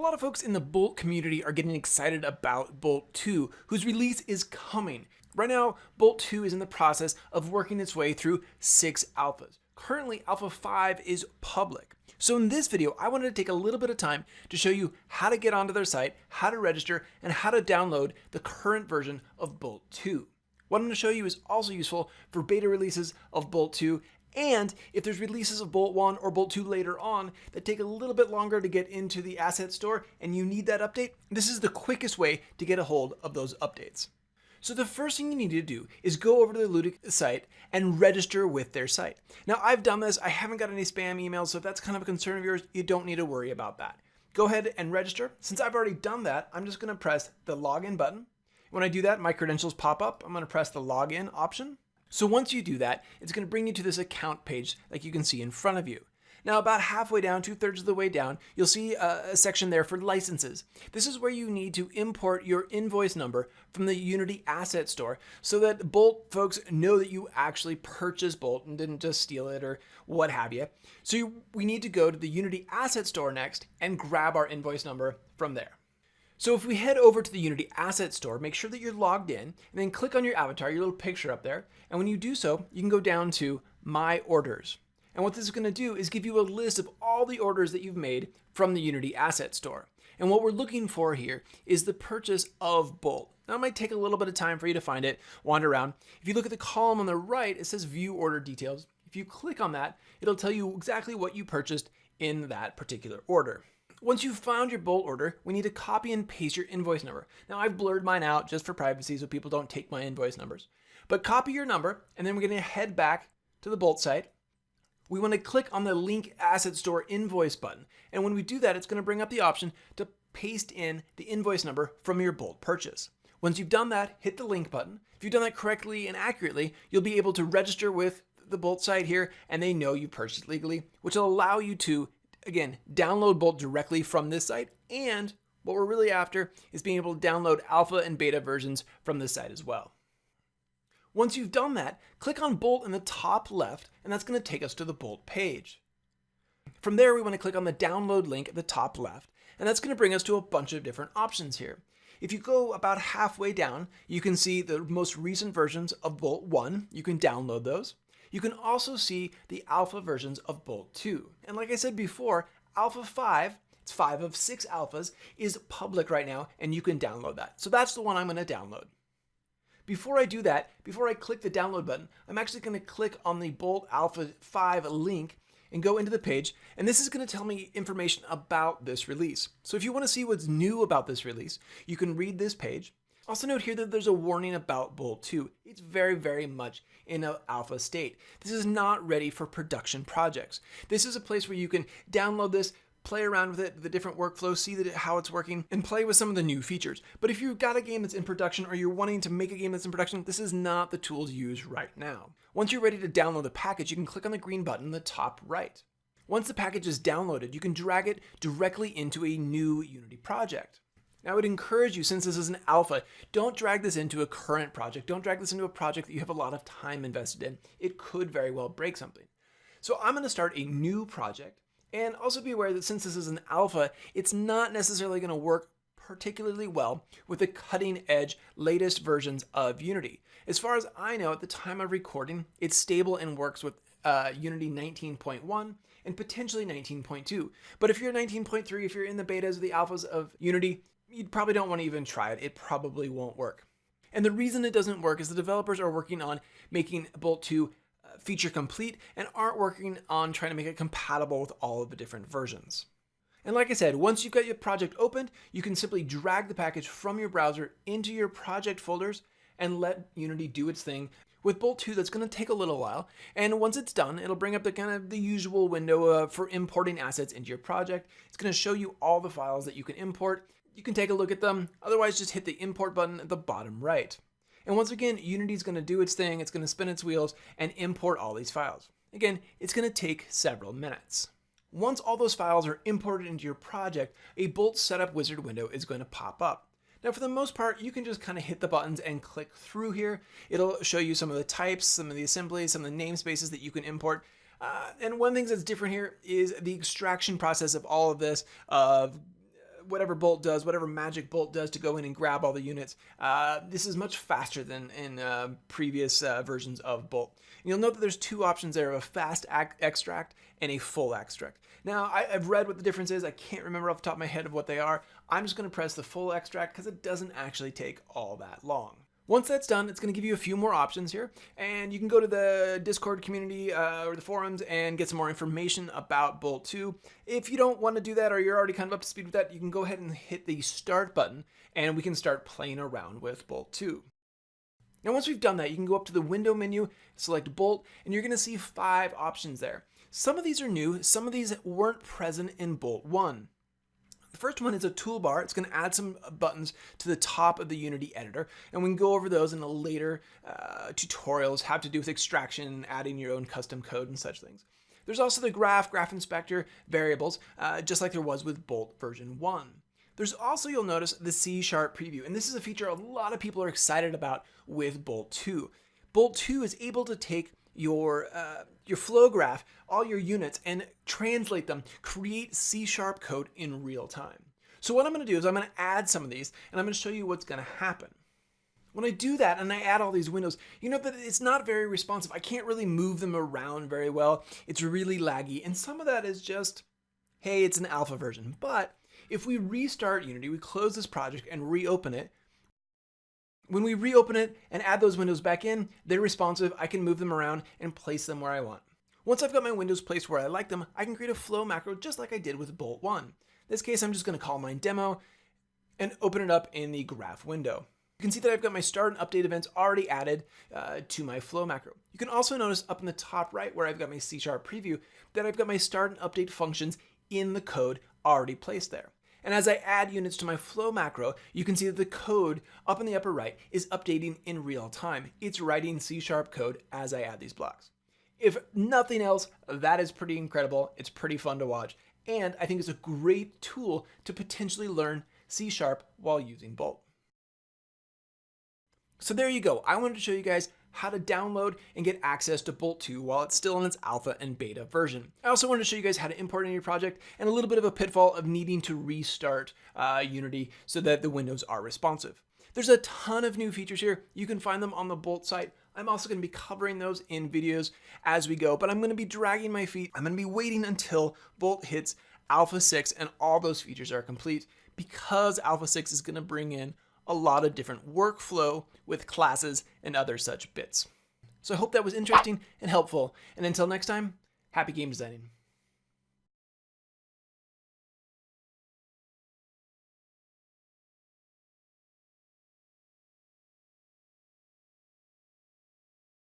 lot of folks in the Bolt community are getting excited about Bolt 2, whose release is coming. Right now, Bolt 2 is in the process of working its way through 6 alphas. Currently, Alpha 5 is public. So in this video, I wanted to take a little bit of time to show you how to get onto their site, how to register, and how to download the current version of Bolt 2. What I'm going to show you is also useful for beta releases of Bolt 2, and if there's releases of Bolt 1 or Bolt 2 later on that take a little bit longer to get into the asset store and you need that update, this is the quickest way to get a hold of those updates. So the first thing you need to do is go over to the Ludic site and register with their site. Now I've done this, I haven't got any spam emails, so if that's kind of a concern of yours, you don't need to worry about that. Go ahead and register. Since I've already done that, I'm just going to press the login button. When I do that, my credentials pop up. I'm going to press the login option. So once you do that, it's going to bring you to this account page like you can see in front of you. Now about halfway down, 2/3 of the way down, you'll see a section there for licenses. This is where you need to import your invoice number from the Unity Asset Store so that Bolt folks know that you actually purchased Bolt and didn't just steal it or what have you. So we need to go to the Unity Asset Store next and grab our invoice number from there. So if we head over to the Unity Asset Store, make sure that you're logged in and then click on your avatar, your little picture up there. And when you do so, you can go down to My Orders. And what this is going to do is give you a list of all the orders that you've made from the Unity Asset Store. And what we're looking for here is the purchase of Bolt. Now it might take a little bit of time for you to find it, wander around. If you look at the column on the right, it says View Order Details. If you click on that, it'll tell you exactly what you purchased in that particular order. Once you've found your Bolt order, we need to copy and paste your invoice number. Now I've blurred mine out just for privacy so people don't take my invoice numbers. But copy your number, and then we're going to head back to the Bolt site. We want to click on the Link Asset Store Invoice button. And when we do that, it's going to bring up the option to paste in the invoice number from your Bolt purchase. Once you've done that, hit the link button. If you've done that correctly and accurately, you'll be able to register with the Bolt site here, and they know you purchased legally, which will allow you to, again, download Bolt directly from this site. And what we're really after is being able to download alpha and beta versions from this site as well. Once you've done that, click on Bolt in the top left, and that's going to take us to the Bolt page. From there, we want to click on the download link at the top left, and that's going to bring us to a bunch of different options here. If you go about halfway down, you can see the most recent versions of Bolt 1. You can download those. You can also see the alpha versions of Bolt 2. And like I said before, Alpha 5, it's 5 of 6 alphas, is public right now, and you can download that. So that's the one I'm going to download. Before I do that, before I click the download button, I'm actually going to click on the Bolt Alpha 5 link and go into the page, and this is going to tell me information about this release. So if you want to see what's new about this release, you can read this page. Also note here that there's a warning about Bolt 2. It's very, very much in an alpha state. This is not ready for production projects. This is a place where you can download this, play around with it, the different workflows, see how it's working, and play with some of the new features. But if you've got a game that's in production or you're wanting to make a game that's in production, this is not the tool to use right now. Once you're ready to download the package, you can click on the green button in the top right. Once the package is downloaded, you can drag it directly into a new Unity project. Now I would encourage you, since this is an alpha, don't drag this into a current project. Don't drag this into a project that you have a lot of time invested in. It could very well break something. So I'm going to start a new project. And also be aware that since this is an alpha, it's not necessarily going to work particularly well with the cutting edge latest versions of Unity. As far as I know, at the time of recording, it's stable and works with Unity 19.1 and potentially 19.2. But if you're 19.3, if you're in the betas or the alphas of Unity, you probably don't want to even try it. It probably won't work. And the reason it doesn't work is the developers are working on making Bolt 2 feature complete and aren't working on trying to make it compatible with all of the different versions. And like I said, once you've got your project opened, you can simply drag the package from your browser into your project folders and let Unity do its thing. With Bolt 2, that's going to take a little while, and once it's done, it'll bring up the usual window for importing assets into your project. It's going to show you all the files that you can import. You can take a look at them. Otherwise, just hit the import button at the bottom right. And once again, Unity is going to do its thing. It's going to spin its wheels and import all these files. Again, it's going to take several minutes. Once all those files are imported into your project, a Bolt Setup Wizard window is going to pop up. Now, for the most part, you can just kind of hit the buttons and click through here. It'll show you some of the types, some of the assemblies, some of the namespaces that you can import. And one thing that's different here is the extraction process of all of this, of whatever Bolt does, whatever magic Bolt does to go in and grab all the units. This is much faster than in previous versions of Bolt. And you'll note that there's two options there, a fast extract and a full extract. Now, I've read what the difference is. I can't remember off the top of my head of what they are. I'm just going to press the full extract because it doesn't actually take all that long. Once that's done, it's going to give you a few more options here, and you can go to the Discord community or the forums and get some more information about Bolt 2. If you don't want to do that, or you're already kind of up to speed with that, you can go ahead and hit the start button and we can start playing around with Bolt 2. Now, once we've done that, you can go up to the window menu, select Bolt, and you're going to see 5 options there. Some of these are new, some of these weren't present in Bolt 1. The first one is a toolbar. It's going to add some buttons to the top of the Unity editor, and we can go over those in a later tutorials, have to do with extraction, adding your own custom code and such things. There's also the graph inspector variables, just like there was with Bolt version 1. There's also, you'll notice, the C# preview, and this is a feature a lot of people are excited about with Bolt 2. Bolt 2 is able to take your flow graph, all your units, and translate them, create C# code in real time. So what I'm going to do is I'm going to add some of these, and I'm going to show you what's going to happen. When I do that and I add all these windows, you know that it's not very responsive. I can't really move them around very well. It's really laggy, and some of that is just, hey, it's an alpha version. But if we restart Unity, we close this project and reopen it, when we reopen it and add those windows back in, they're responsive. I can move them around and place them where I want. Once I've got my windows placed where I like them, I can create a flow macro just like I did with Bolt 1. In this case, I'm just going to call mine demo and open it up in the graph window. You can see that I've got my start and update events already added to my flow macro. You can also notice up in the top right where I've got my C# preview that I've got my start and update functions in the code already placed there. And as I add units to my flow macro, you can see that the code up in the upper right is updating in real time. It's writing C# code as I add these blocks. If nothing else, that is pretty incredible. It's pretty fun to watch. And I think it's a great tool to potentially learn C# while using Bolt. So there you go. I wanted to show you guys how to download and get access to Bolt 2 while it's still in its alpha and beta version. I also wanted to show you guys how to import in your project and a little bit of a pitfall of needing to restart Unity so that the windows are responsive. There's a ton of new features here. You can find them on the Bolt site. I'm also going to be covering those in videos as we go, but I'm going to be dragging my feet. I'm going to be waiting until Bolt hits Alpha 6 and all those features are complete, because Alpha 6 is going to bring in a lot of different workflow with classes and other such bits. So I hope that was interesting and helpful. And until next time, happy game designing.